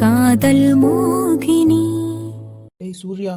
காதல் மோகினி. ஏய் சூர்யா,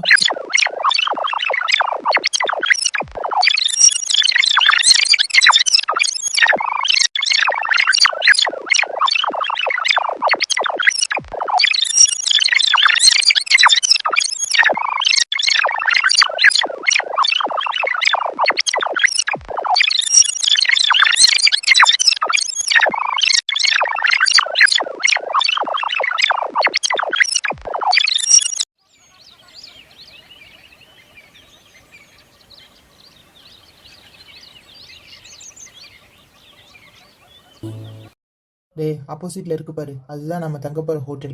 டேய் ஆப்போசிட்ல இருக்கு பாரு, அதுதான் நம்ம தங்க போற ஹோட்டல்.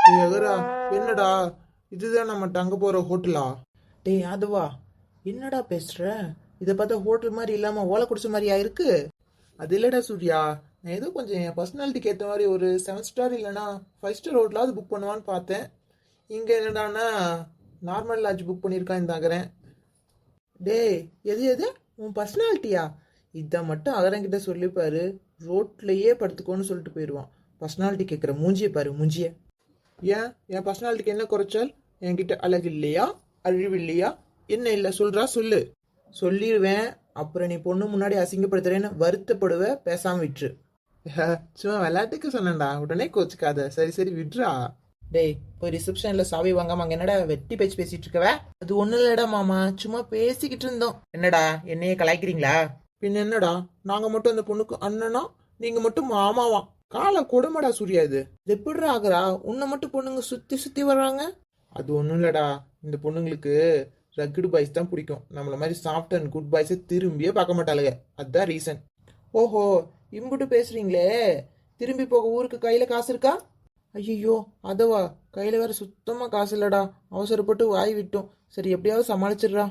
டேய் அகரா, என்னடா இதுதான் நம்ம தங்க போற ஹோட்டலா? டேய் அதுவா, என்னடா பேசுற? இதை பார்த்தா ஹோட்டல் மாதிரி இல்லாம ஓலை குடிச்ச மாதிரியா இருக்கு? அது இல்லடா சூர்யா, நான் ஏதோ கொஞ்சம் என் பர்சனாலிட்டிக்கு ஏற்ற மாதிரி ஒரு 7 ஸ்டார் இல்லைனா 5 ஸ்டார் ஹோட்டலாவது புக் பண்ணுவான்னு பார்த்தேன். இங்கே என்னடானா நார்மல் லாட்ஜ் புக் பண்ணியிருக்கான் தாங்கிறேன். டேய் எது எது உன் பர்சனாலிட்டியா? இதை மட்டும் அகரங்கிட்ட சொல்லிப்பாரு, ரோட்லேயே படுத்துக்கோன்னு சொல்லிட்டு போயிடுவான். பர்சனாலிட்டி கேட்குற மூஞ்சியை பாரு, மூஞ்சிய. ஏன் என் பர்சனாலிட்டிக்கு என்ன குறைச்சல்? என்கிட்ட அழகு இல்லையா, அழிவு இல்லையா, என்ன இல்லை சொல்றா சொல்லு. சொல்லிடுவேன், அப்புறம் நீ பொண்ணு முன்னாடி அசிங்கப்படுத்துறேன்னு வருத்தப்படுவ, பேசாம விட்டுரு. சும்மா விளையாட்டுக்கு சொன்னேன்டா, உடனே கோச்சுக்காத. சரி சரி விட்றா. டேய் போய் ரிசப்ஷன்ல சாவி வாங்காம அங்க என்னடா வெட்டி பேச்சு பேசிட்டு இருக்கவ? அது ஒண்ணு இல்லடா மாமா, சும்மா பேசிக்கிட்டு இருந்தோம். என்னடா என்னையே கலாய்க்கிறீங்களா? பின் என்னடா, நாங்க மட்டும் அந்த பொண்ணுக்கு அண்ணனா, நீங்க மட்டும் மாமாவா? காலை கொடுமடா சூர்யா. இது எப்படிடா ஆகுறா? உன்னை மட்டும் பொண்ணுங்க சுத்தி சுத்தி வர்றாங்க. அது ஒண்ணும் இல்லடா, இந்த பொண்ணுங்களுக்கு ரக்குடு பாய்ஸ் தான் பிடிக்கும். நம்மள மாதிரி சாஃப்ட் அண்ட் குட் பாய்ஸை திரும்பியே பார்க்க மாட்டாளுங்க. அதுதான் ரீசன். ஓஹோ, இம்புட்டு பேசுறீங்களே. திரும்பி போக ஊருக்கு கையில காசு இருக்கா? ஐயோ அதவா, கையில வேற சுத்தமா காசு இல்லடா, அவசரப்பட்டு வாய் விட்டோம். சரி எப்படியாவது சமாளிச்சிடுறா.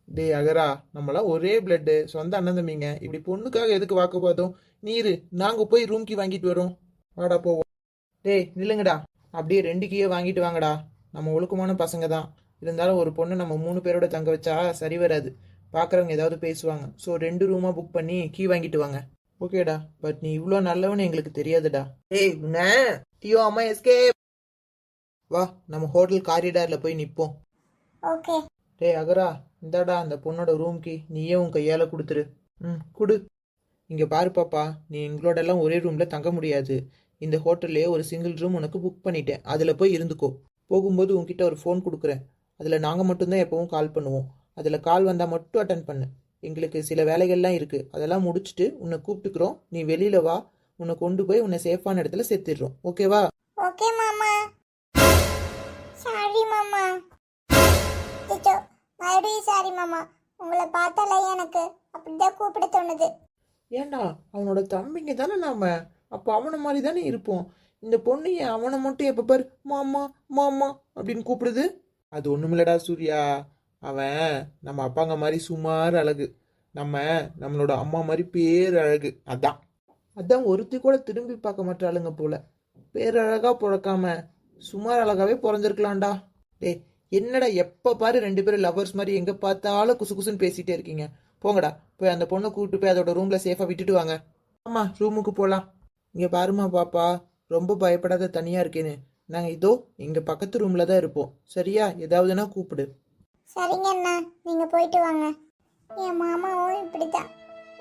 டே அகரா, நம்மளாம் ஒரே பிளட்டு, சொந்த அண்ணன் தம்பிங்க. இப்படி பொண்ணுக்காக எதுக்கு வாக்கு பார்த்தோம்? நீரு நாங்க போய் ரூம் கீ வாங்கிட்டு வரோம், வாடா போவோம். டேய் நில்லுங்கடா, அப்படியே 2 கீயை வாங்கிட்டு வாங்கடா. நம்ம ஒழுக்கமான பசங்க தான், இருந்தாலும் ஒரு பொண்ணு நம்ம 3 பேரோட தங்க வச்சா சரி வராது. பார்க்குறவங்க ஏதாவது பேசுவாங்க. ஸோ 2 ரூமா புக் பண்ணி கீ வாங்கிட்டு வாங்க. ஓகேடா, பட் நீ இவ்வளோ நல்லவனு எங்களுக்கு தெரியாதுடா. ஏய் டியோ அம்மா எஸ்கேப். வா நம்ம ஹோட்டல் காரிடார்ல போய் நிப்போம். ஓகே. டேய் அகரா, இந்தாடா அந்த பொண்ணோட ரூம் கீ, நீயே உன் கையால கொடுத்துரு. குடு. இங்க பாரு பாப்பா, நீ எங்களோட எல்லாம் ஒரே ரூம்ல தங்க முடியாது. இந்த ஹோட்டல்லே ஒரு சிங்கிள் ரூம் உனக்கு புக் பண்ணிட்டேன், அதுல போய் இருந்துக்கோ. போகும்போது உன்கிட்ட ஒரு ஃபோன் கொடுக்குறேன், அதுல நாங்க மட்டும்தான் எப்பவும் கால் பண்ணுவோம். அதுல கால் வந்தா மட்டும் அட்டன் பண்ணு. எங்களுக்கு சில வேலைகள்லாம் இருக்கு, அதெல்லாம் முடிச்சுட்டு உன்னை கூப்பிட்டுக்கிறோம். நீ வெளியில வா, உன்னை கொண்டு போய் உன்னை சேஃபான இடத்துல சேர்த்திடுறோம். ஓகேவா? ஓகே மாமா. சாரி மாமா. திட்டோ மறுபடியும் சாரி மாமா. உங்களை பார்த்தாலே எனக்கு அப்படிதான் கூப்பிட தோணுது. ஏண்டா அவனோட தம்பிங்க தானே நாம, அப்போ அவனை மாதிரி தானே இருப்போம். இந்த பொண்ணு ஏன் அவனை மட்டும் எப்ப பாரு மாமா மாமா அப்படின்னு கூப்பிடுது? அது ஒண்ணுமில்லடா சூர்யா, அவன் நம்ம அப்பாங்க மாதிரி சுமார் அழகு, நம்மளோட அம்மா மாதிரி பேர் அழகு. அதான் அதான் ஒருத்தி கூட திரும்பி பார்க்க மாட்டாளுங்க போல. பேரழகா பிறக்காம சுமார் அழகாவே பிறந்திருக்கலாம்டா. டேய் என்னடா எப்ப பாரு 2 பேரும் லவர்ஸ் மாதிரி எங்க பார்த்தாலும் குசு குசுன்னு பேசிட்டே இருக்கீங்க. போங்கடா, போய் அந்த பொண்ணை கூப்பிட்டு போய் அதோட ரூம்ல சேஃபா விட்டுட்டு வாங்க. ஆமா ரூமுக்கு போலாம். இங்க பாருமா பாப்பா, ரொம்ப பயப்படாத, தனியா இருக்கேன்னு. நாங்க இதோ இங்க பக்கத்து ரூம்ல தான் இருப்போம், சரியா? ஏதாவதுன்னா கூப்பிடு. சரிங்க அண்ணா, நீங்க போயிட்டு வாங்க. என் மாமாவும் இப்படிதான்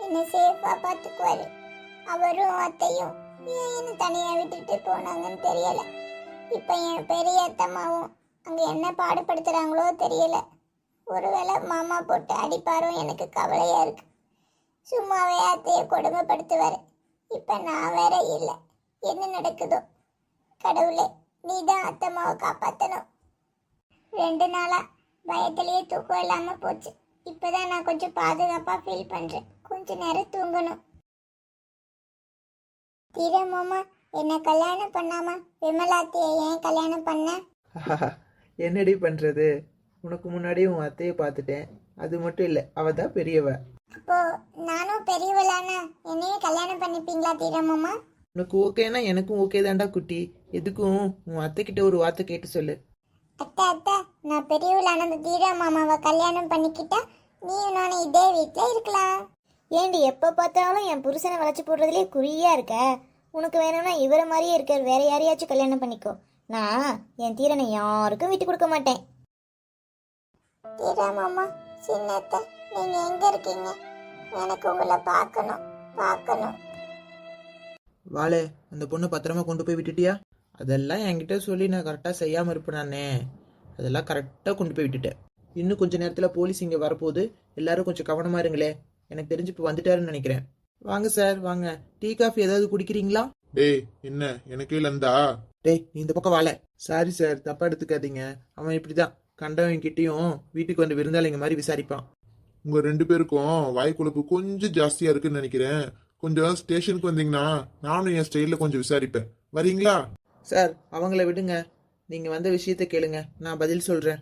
என்னை சேஃபா பார்த்துக்குவாரு. அவரும் அத்தையும் ஏன் என்ன தனியா விட்டுட்டு போனாங்கன்னு தெரியல. இப்ப என் பெரிய அத்தம்மாவும் அங்க என்ன பாடுபடுத்துறாங்களோ தெரியல. ஒருவேளை மாமா போட்டு அடிப்பாரோ எனக்கு கவலையா இருக்கு. சும்மாவே அத்தைய கொடுமைப்படுத்துவாரு. இப்ப நான் வேற இல்லை. என்ன நடக்குதோ கடவுளே, நீதான் அத்தம்மாவை காப்பாத்தணும். 2 நாளா பயத்திலேயே தூக்கம் இல்லாம போச்சு. இப்பதான் நான் கொஞ்சம் பாதுகாப்பா ஃபீல் பண்றேன். கொஞ்ச நேரம் தூங்கணும். தீரா மாமா, என்ன கல்யாணம் பண்ணாம விமலாத்தியை ஏன் கல்யாணம் பண்ண? என்னடி பண்றது, உனக்கு முன்னாடியே உன் அத்தையை பார்த்துட்டேன். அது மட்டும் இல்ல, அவ தான் பெரியவ. அப்போ நானும் பெரியவளான என்னையும் கல்யாணம் பண்ணிப்பீங்களா தீரா மாமா? உனக்கு ஓகேனா எனக்கும் ஓகே தான்டா குட்டி. எதுக்கும் உன் அத்தை கிட்ட ஒரு வார்த்தை கேட்டு சொல்லு. அத்தை அத்தை, நான் பெரியவளான அந்த தீரா மாமாவை கல்யாணம் பண்ணிக்கிட்டா நீயும் நானும் இதே வீட்டில் இருக்கலாம். ஏண்டி எப்போ பார்த்தாலும் என் புருஷனை வளைச்சு போடுறதுலேயே குறியா இருக்க? உனக்கு வேணும்னா இவரை மாதிரியே இருக்க வேற யாரையாச்சும் கல்யாணம் பண்ணிக்கோ. நான் என் தீரனை யாருக்கும் விட்டு கொடுக்க மாட்டேன். மாமா, சின்னத்தை நீங்க எங்க இருக்கீங்க? எனக்கு உங்களை பார்க்கணும். வாளே, அந்த பொண்ணை பத்திரமா கொண்டு போய் விட்டுட்டியா? அதெல்லாம் என்கிட்ட சொல்லி நான் கரெக்டாக செய்யாமல் இருப்பேனானே. அதெல்லாம் கரெக்டாக கொண்டு போய் விட்டுட்டேன். இன்னும் கொஞ்ச நேரத்தில் போலீஸ் இங்கே வரப்போகுது. எல்லாரும் கொஞ்சம் கவனமாக இருங்களே. எனக்கு தெரிஞ்சு இப்போ வந்துட்டாருன்னு நினைக்கிறேன். வாங்க சார், வாங்க. டீ காஃபி ஏதாவது குடிக்கிறீங்களா? டேய், என்ன எனக்கே லந்தா? டேய், நீ இந்த பக்கம் வாழ. சாரி சார், தப்பா எடுத்துக்காதீங்க. அவன் இப்படிதான் கண்டவன் கிட்டேயும் வீட்டுக்கு வந்து விருந்தாளிங்க மாதிரி விசாரிப்பான். உங்க 2 பேருக்கும் வாய்க்குழப்பு கொஞ்சம் ஜாஸ்தியா இருக்குன்னு நினைக்கிறேன். கொஞ்சம் ஸ்டேஷனுக்கு வந்தீங்கன்னா நானும் என் ஸ்டைல்ல கொஞ்சம் விசாரிப்பேன். வரீங்களா? சார், அவங்கள விடுங்க. நீங்கள் வந்த விஷயத்த கேளுங்க, நான் பதில் சொல்கிறேன்.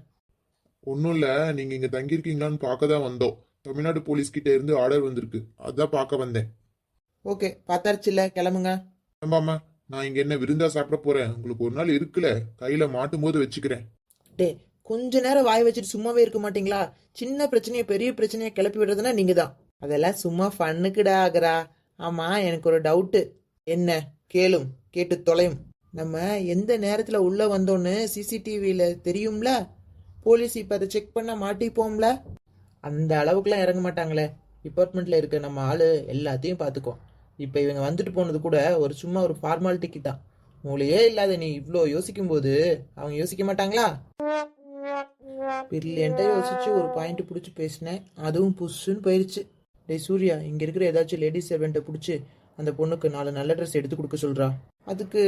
ஒன்றும் இல்லை, நீங்க இங்க தங்கியிருக்கீங்களான்னு பார்க்க தான் வந்தோம். தமிழ்நாடு போலீஸ் கிட்ட இருந்து ஆர்டர் வந்திருக்கு, அதான் பார்க்க வந்தேன். ஓகே, பார்த்தாச்சுல்ல, கிளம்புங்க. ஏம்பாம்மா, நான் இங்க என்ன விருந்தா சாப்பிட போறேன்? உங்களுக்கு ஒரு நாள் இருக்குல்ல, கையில மாட்டும் போது வச்சுக்கிறேன். டே, கொஞ்ச நேரம் வாய் வச்சுட்டு சும்மாவே இருக்க மாட்டீங்களா? சின்ன பிரச்சனையை பெரிய பிரச்சனையை கிளப்பி விடுறதுன்னா நீங்க தான். அதெல்லாம் சும்மா ஃபன்னுக்குடா ஆகுறா. ஆமா, எனக்கு ஒரு டவுட்டு. என்ன? கேளும், கேட்டு தொலையும். நம்ம எந்த நேரத்தில் உள்ளே வந்தோன்னு சிசிடிவியில் தெரியும்ல. போலீஸ் இப்போ அதை செக் பண்ண மாட்டிப்போம்ல. அந்த அளவுக்குலாம் இறங்க மாட்டாங்களே. டிபார்ட்மெண்ட்டில் இருக்க நம்ம ஆள் எல்லாத்தையும் பார்த்துக்குவோம். இப்போ இவங்க வந்துட்டு போனது கூட சும்மா ஒரு ஃபார்மாலிட்டிக்கு தான். மூளையே இல்லாத நீ இவ்வளோ யோசிக்கும்போது அவங்க யோசிக்க மாட்டாங்களா? பிரில்லியண்ட்டா யோசிச்சு ஒரு பாயிண்ட் பிடிச்சி பேசினேன், அதுவும் புஷ்ஷுன்னு போயிடுச்சு. டே சூர்யா, இங்கே இருக்கிற ஏதாச்சும் லேடிஸ் சர்வெண்ட்டை பிடிச்சி அந்த பொண்ணுக்கு 4 நல்ல ட்ரெஸ் எடுத்து கொடுக்க சொல்கிறா. அதுக்கு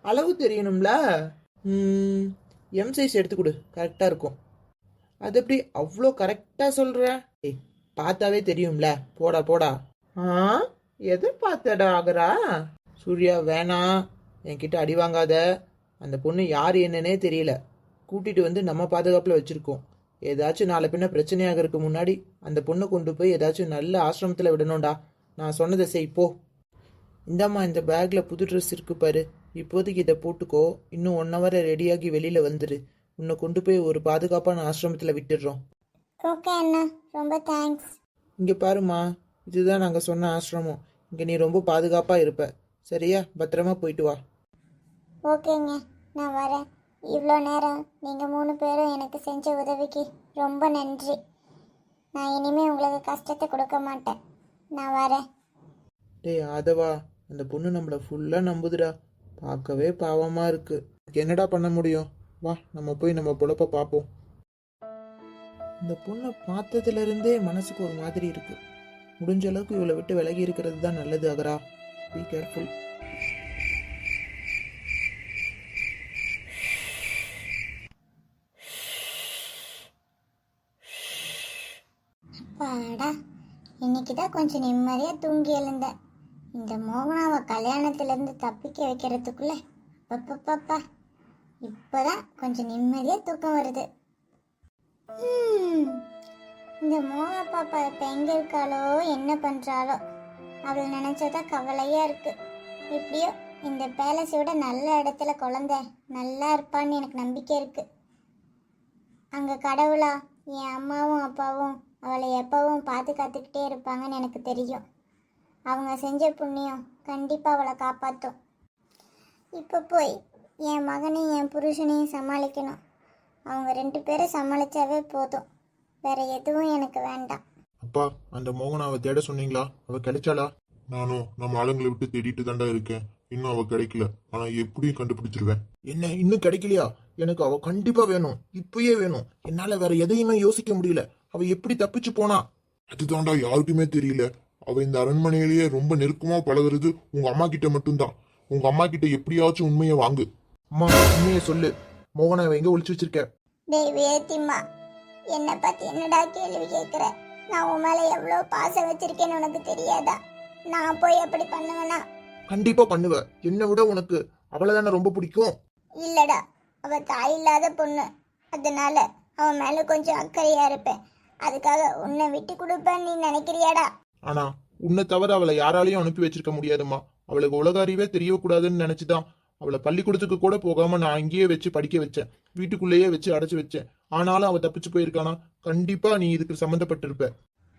அளவு தெரியணும்ல. எம் சைஸ் எடுத்து கொடு, கரெக்டாக இருக்கும். அது எப்படி அவ்வளோ கரெக்டாக சொல்கிற? ஏய், பார்த்தாவே தெரியும்ல. போடா போடா. எதை பார்த்தடா ஆகிறா? சூர்யா, வேணாம், என்கிட்ட அடி வாங்காத. அந்த பொண்ணு யார் என்னன்னே தெரியல. கூட்டிகிட்டு வந்து நம்ம பாதுகாப்பில் வச்சுருக்கோம். ஏதாச்சும் நாளை பின்ன பிரச்சனையாகிறதுக்கு முன்னாடி அந்த பொண்ணை கொண்டு போய் ஏதாச்சும் நல்ல ஆசிரமத்தில் விடணும்டா. நான் சொன்னதை செய், போ. இந்தாம்மா, இந்த பேக்கில் புது ட்ரெஸ் இருக்கு பாரு. இப்போதைக்கு இதை போட்டுக்கோ. இன்னும் 1 hour ரெடியாகி வெளியில் வந்துரு. உன்னை கொண்டு போய் ஒரு பாதுகாப்பான ஆசிரமத்தில் விட்டுடுறோம். ஓகே அண்ணா, ரொம்ப தேங்க்ஸ். இங்கே பாருமா, இதுதான் நாங்கள் சொன்ன ஆசிரமம். இங்கே நீ ரொம்ப பாதுகாப்பாக இருப்ப. சரியா? பத்திரமா போயிட்டு வா. ஓகேங்க, நான் வரேன். இவ்வளோ நேரம் நீங்கள் 3 பேரும் எனக்கு செஞ்ச உதவிக்கு ரொம்ப நன்றி. நான் இனிமேல் உங்களுக்கு கஷ்டத்தை கொடுக்க மாட்டேன். நான் வரேன். டேய் ஆதவா, அந்த பொண்ணு நம்மளை ஃபுல்லாக நம்புதுடா. பார்க்கவே பாவமாக இருக்கு. என்னடா பண்ண முடியும்? வா, நம்ம போய் நம்ம பொழப்ப பார்ப்போம். இந்த பொண்ணை பார்த்ததுலேருந்தே மனசுக்கு ஒரு மாதிரி இருக்கு. முடிஞ்ச அளவுக்கு இவளை விட்டு விலகி இருக்கிறது தான் நல்லது. Akhara, be careful. பாடா, இன்னைக்கு தான் கொஞ்சம் நிம்மதியாக தூங்கி எழுந்தேன். இந்த மோகனாவை கல்யாணத்துலேருந்து தப்பிக்க வைக்கிறதுக்குள்ள பப்பப்பப்பா, இப்போதான் கொஞ்சம் நிம்மதியாக தூக்கம் வருது. இந்த மோக பாப்பா இப்போ எங்கே இருக்காளோ, என்ன பண்ணுறாளோ, அவளை நினச்சதான் கவலையாக இருக்குது. எப்படியோ இந்த பேலஸோட நல்ல இடத்துல குழந்தை நல்லா இருப்பான்னு எனக்கு நம்பிக்கை இருக்குது. அங்கே கடவுளா என் அம்மாவும் அப்பாவும் அவளை எப்பவும் பாதுகாத்துக்கிட்டே இருப்பாங்கன்னு எனக்கு தெரியும். அவங்க செஞ்ச புண்ணியம் கண்டிப்பாக அவளை காப்பாற்றும். இப்போ போய் என் மகனையும் என் புருஷனையும் சமாளிக்கணும். அவங்க 2 பேரும் சமாளித்தாவே போதும். வேற எதுவும் எனக்கு வேண்டாம். அப்பா, அந்த மோகனாவை தேட சொன்னீங்களா? அவ கிடைச்சாளா? நானும் நம்ம ஆளுங்களை விட்டு தேடிட்டு தாண்டா இருக்கேன். இன்னும் அவ கிடைக்கல. ஆனா எப்படியும் கண்டுபிடிச்சிருவேன். என்ன, இன்னும் கிடைக்கலையா? எனக்கு அவ கண்டிப்பா வேணும், இப்பயே வேணும். என்னால வேற எதையுமே யோசிக்க முடியல. அவ எப்படி தப்பிச்சு போனா? அதுதான்டா யாருக்குமே தெரியல. அவ இந்த அரண்மனையிலேயே ரொம்ப நெருக்கமா பழகுறது உங்க அம்மா கிட்ட மட்டும்தான். உங்க அம்மா கிட்ட எப்படியாச்சும் உண்மையை வாங்கு. அம்மா, உண்மையை சொல்லு. மோகனை எங்க ஒளிச்சு வச்சிருக்க? டேய் வேத்திம்மா, என்னை பற்றி என்னடா கேள்வி கேட்குற? நான் உன் மேலே எவ்வளோ பாசம் வச்சிருக்கேன்னு உனக்கு தெரியாதா? நான் போய் எப்படி பண்ணுவேனா? கண்டிப்பா பண்ணுவ. என்னை விட உனக்கு அவளை தானே ரொம்ப பிடிக்கும். இல்லடா, அவ தாய் இல்லாத பொண்ணு. அதனால அவன் மேலே கொஞ்சம் அக்கறையா இருப்பேன். அதுக்காக உன்னை விட்டு கொடுப்பேன்னு நீ நினைக்கிறியாடா? ஆனா உன்னை தவிர அவளை யாராலையும் அனுப்பி வச்சிருக்க முடியாதுமா. அவளுக்கு உலக அறிவே தெரியக்கூடாதுன்னு நினைச்சுதான் அவளை பள்ளிக்கூடத்துக்கு கூட போகாம நான் அங்கேயே வச்சு படிக்க வச்சேன். வீட்டுக்குள்ளேயே வச்சு அடைச்சு வச்சேன். ஆனாலும் அவ தப்பிச்சு போயிருக்கானா? கண்டிப்பா நீ இதுக்கு சம்மந்தப்பட்டிருப்ப.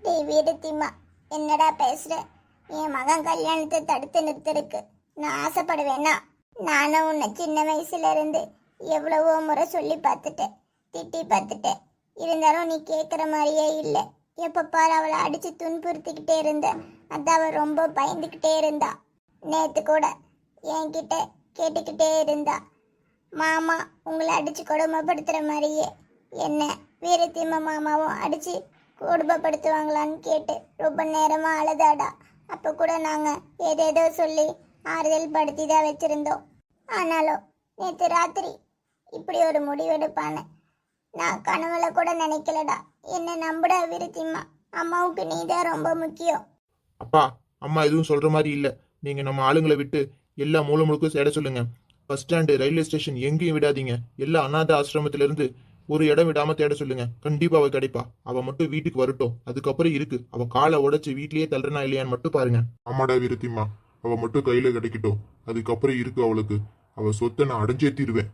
டேய் வீரத்திம்மா, என்னடா பேசுற? என் மகன் கல்யாணத்தை தடுத்து நிறுத்திருக்கு. நான் ஆசைப்படுவேன்னா? நானும் உன்னை சின்ன வயசுல இருந்து எவ்வளவோ முறை சொல்லி பார்த்துட்டேன், திட்டி பார்த்துட்டேன். இருந்தாலும் நீ கேட்குற மாதிரியே இல்லை. எப்போ பாரு அவளை அடித்து துன்புறுத்திக்கிட்டே இருந்த. அதான் அவள் ரொம்ப பயந்துக்கிட்டே இருந்தா. நேற்று கூட என்கிட்ட கேட்டுக்கிட்டே இருந்தா, மாமா உங்களை அடித்து கொடுமைப்படுத்துகிற மாதிரியே என்ன வீரத்தியம்மா மாமாவும் அடித்து கொடுமைப்படுத்துவாங்களான்னு கேட்டு ரொம்ப நேரமாக அழுதாடா. அப்போ கூட நாங்கள் ஏதேதோ சொல்லி ஆறுதல் படுத்தி தான் வச்சுருந்தோம். ஆனாலும் நேற்று ராத்திரி இப்படி ஒரு முடிவெடுப்பானே நான் கனவுல கூட நினைக்கலடா. என்ன நம்புடா விருத்திம்மா, அம்மாவுக்கு நீ தான் ரொம்ப முக்கியம். அப்பா, அம்மா எதுவும் சொல்ற மாதிரி இல்ல. நீங்க நம்ம ஆளுங்களை விட்டு எல்லா மூலை முழுக்கும் தேட சொல்லுங்க. பஸ் ஸ்டாண்டு, ரயில்வே ஸ்டேஷன் எங்கேயும் விடாதீங்க. எல்லா அநாத ஆசிரமத்தில இருந்து ஒரு இடம் விடாம தேட சொல்லுங்க. கண்டிப்பா அவ கிடைப்பா. அவ மட்டும் வீட்டுக்கு வரட்டும். அதுக்கப்புறம் இருக்கு, அவ காலை உடைச்சு வீட்லயே தள்ளுறனா இல்லையான்னு மட்டும் பாருங்க. ஆமாடா விருத்திம்மா, அவ மட்டும் கையில கிடைக்கட்டும். அதுக்கப்புறம் இருக்கு அவளுக்கு. அவ சொத்தை நான் அடைஞ்சே தீருவேன்.